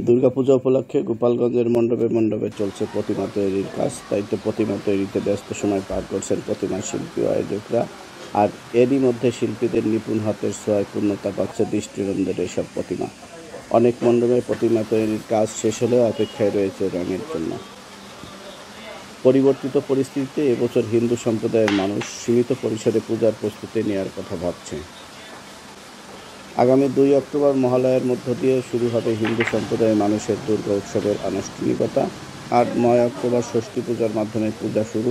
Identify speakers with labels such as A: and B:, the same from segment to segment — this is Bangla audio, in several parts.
A: দুর্গাপূজা উপলক্ষে গোপালগঞ্জের মণ্ডপে মণ্ডপে চলছে প্রতিমা তৈরির কাজ। তাই তো প্রতিমা তৈরিতে ব্যস্ত সময় পার করছেন প্রতিমা শিল্পী ও আয়োজকরা। আর এরই মধ্যে শিল্পীদের নিপুণ হাতের ছোঁয়ায় পূর্ণতা পাচ্ছে দৃষ্টিনন্দন এসব প্রতিমা। অনেক মণ্ডপে প্রতিমা তৈরির কাজ শেষ হলেও অপেক্ষায় রয়েছে রঙের জন্য। পরিবর্তিত পরিস্থিতিতে এবছর হিন্দু সম্প্রদায়ের মানুষ সীমিত পরিসরে পূজার প্রস্তুতি নেওয়ার কথা ভাবছে। আগামী 2 অক্টোবর মহালয়ার মধ্য দিয়ে শুরু হবে হিন্দু সম্প্রদায়ের মানুষের দুর্গা উৎসবের আনুষ্ঠানিকতা। আর 9 অক্টোবর ষষ্ঠী পূজার মাধ্যমে পূজা শুরু।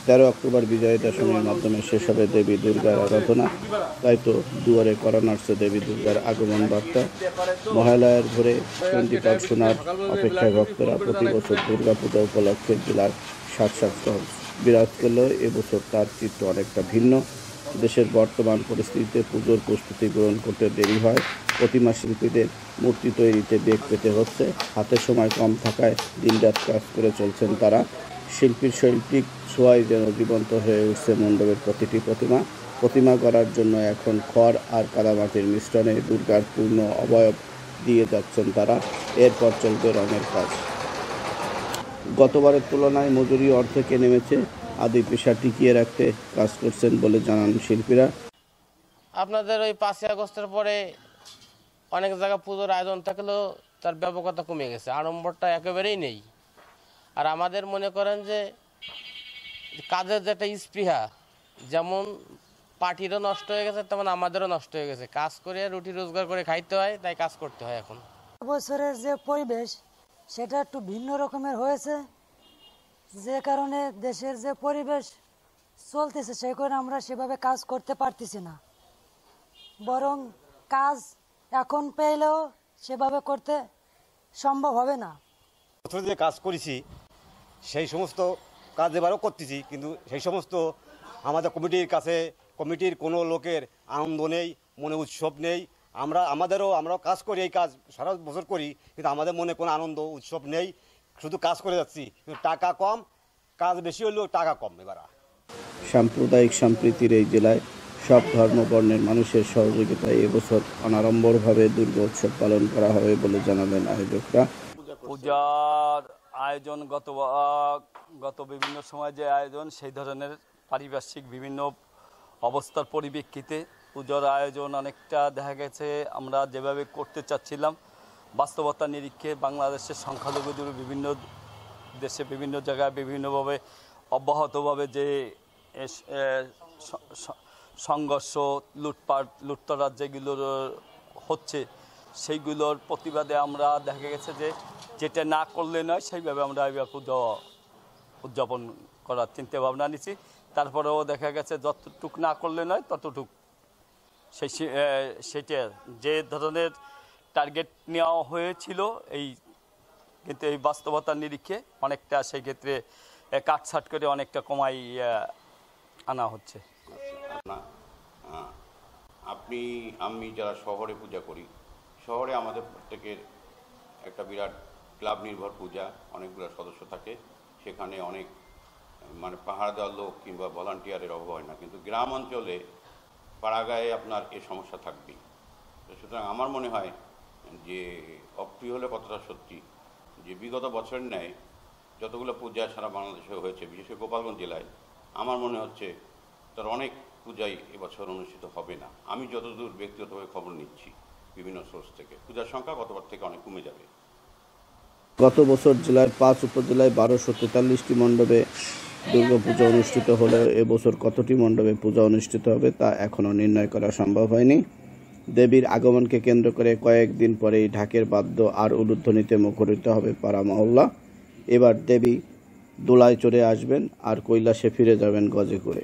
A: 13 অক্টোবর বিজয়া দশমীর মাধ্যমে শেষ হবে দেবী দুর্গার আরাধনা। তাই তো দুয়ারে করা নাড়ছে দেবী দুর্গার আগমন বার্তা। মহালয়ার ভোরে চণ্ডীপাঠ শোনার অপেক্ষায় ভক্তরা। প্রতি বছর দুর্গাপূজা উপলক্ষে জেলার সাজ বিরাজ করলেও এবছর তার চিত্র অনেকটা ভিন্ন। দেশের বর্তমান পরিস্থিতিতে পুজোর প্রস্তুতি গ্রহণ করতে দেরি হয়। প্রতিমা শিল্পীদের মূর্তি তৈরিতে বেগ পেতে হচ্ছে। হাতে সময় কম থাকায় দিনরাত কাজ করে চলছেন তারা। শিল্পীর শৈল্পিক ছোঁয়ায় যেন জীবন্ত হয়ে উঠছে মণ্ডপের প্রতিটি প্রতিমা গড়ার জন্য এখন খড় আর কাদামাটির মিশ্রণে দুর্গার পূর্ণ অবয়ব দিয়ে যাচ্ছেন তারা। এরপর চলবে রঙের কাজ। গতবারের তুলনায় মজুরি অর্ধেকে নেমেছে। আদি পেশা টিকিয়ে রাখতে কাজ করছেন বলে জানান শিল্পীরা।
B: আপনাদের ওই 5 আগস্টের পরে অনেক জায়গা পুজোর আয়োজন থাকলেও তার ব্যাপকতা কমে গেছে, আড়ম্বরটা একেবারেই নেই। আর আমাদের মনে করেন যে কাজের যেটা স্পৃহা, যেমন পার্টিরও নষ্ট হয়ে গেছে তেমন আমাদেরও নষ্ট হয়ে গেছে। কাজ করে রুটি রোজগার করে খাইতে হয়, তাই কাজ করতে হয়। এখন
C: বছরের যে পরিবেশ সেটা একটু ভিন্ন রকমের হয়েছে, যে কারণে দেশের যে পরিবেশ চলতেছে সেই কারণে আমরা সেভাবে কাজ করতে পারতেছি না। বরং কাজ এখন পেলেও সেভাবে করতে সম্ভব হবে না।
D: বছর যে কাজ করেছি সেই সমস্ত কাজ এবারও করতেছি, কিন্তু সেই সমস্ত আমাদের কমিটির কোনো লোকের আনন্দ নেই, মনে উৎসব নেই। আমরাও কাজ করি, এই কাজ সারা বছর করি, কিন্তু আমাদের মনে কোনো আনন্দ উৎসব নেই। শুধু কাজ করে যাচ্ছি, কিন্তু টাকা কম, কাজ বেশি হলেও টাকা কম। এবার
A: সাম্প্রদায়িক সম্প্রীতির এই জেলায় সব ধর্ম বর্ণের মানুষের সহযোগিতায় এবছর অনাড়ম্বরভাবে দুর্গা উৎসব পালন করা হবে বলে জানালেন আয়োজকরা।
E: পূজার আয়োজন গত বিভিন্ন সময় যে আয়োজন, সেই ধরনের পারিপার্শ্বিক বিভিন্ন অবস্থার পরিপ্রেক্ষিতে পুজোর আয়োজন অনেকটা দেখা গেছে আমরা যেভাবে করতে চাচ্ছিলাম, বাস্তবতার নিরীক্ষে বাংলাদেশের সংখ্যালঘুদের বিভিন্ন দেশে বিভিন্ন জায়গায় বিভিন্নভাবে অব্যাহতভাবে যে সংঘর্ষ, লুটতরাজ যেগুলোর হচ্ছে, সেইগুলোর প্রতিবাদে আমরা দেখা গেছে যে যেটা না করলে নয় সেইভাবে আমরা এবার পুজো উদযাপন করার চিন্তা ভাবনা নিচ্ছি। তারপরেও দেখা গেছে যতটুক না করলে নয় ততটুক সেটা যে ধরনের টার্গেট নেওয়া হয়েছিল কিন্তু এই বাস্তবতার নিরীক্ষে অনেকটা সেই ক্ষেত্রে কাটছাট করে অনেকটা কমাই আনা হচ্ছে।
F: আমি যারা শহরে পূজা করি, শহরে আমাদের প্রত্যেকের একটা বিরাট ক্লাব নির্ভর পূজা, অনেকগুলো সদস্য থাকে, সেখানে অনেক পাহাড় দেওয়ার লোক কিংবা ভলান্টিয়ারের অভাব হয় না। কিন্তু গ্রাম অঞ্চলে পাড়াগায়ে আপনার এ সমস্যা থাকবেই। সুতরাং আমার মনে হয় যে অপ্রিয় হলে কতটা সত্যি যে বিগত বছরের ন্যায় যতগুলো পূজা সারা বাংলাদেশে হয়েছে, বিশেষ করে গোপালগঞ্জ জেলায়, আমার মনে হচ্ছে তার অনেক পূজাই এবছর অনুষ্ঠিত হবে না। আমি যতদূর ব্যক্তিগতভাবে খবর নিচ্ছি বিভিন্ন সোর্স থেকে, পূজার সংখ্যা গতবার থেকে অনেক কমে যাবে।
A: গত বছর জেলার 5 উপজেলায় 1243টি মণ্ডপে দুর্গাপূজা অনুষ্ঠিত হলেও এবছর কতটি মণ্ডপে পূজা অনুষ্ঠিত হবে তা এখনও নির্ণয় করা সম্ভব হয়নি। দেবীর আগমনকে কেন্দ্র করে কয়েকদিন পরেই ঢাকের বাদ্য আর উলুধ্বনিতে মুখরিত হবে পাড়া মহল্লা। এবার দেবী দোলায় চড়ে আসবেন আর কৈলাসে ফিরে যাবেন গজে করে।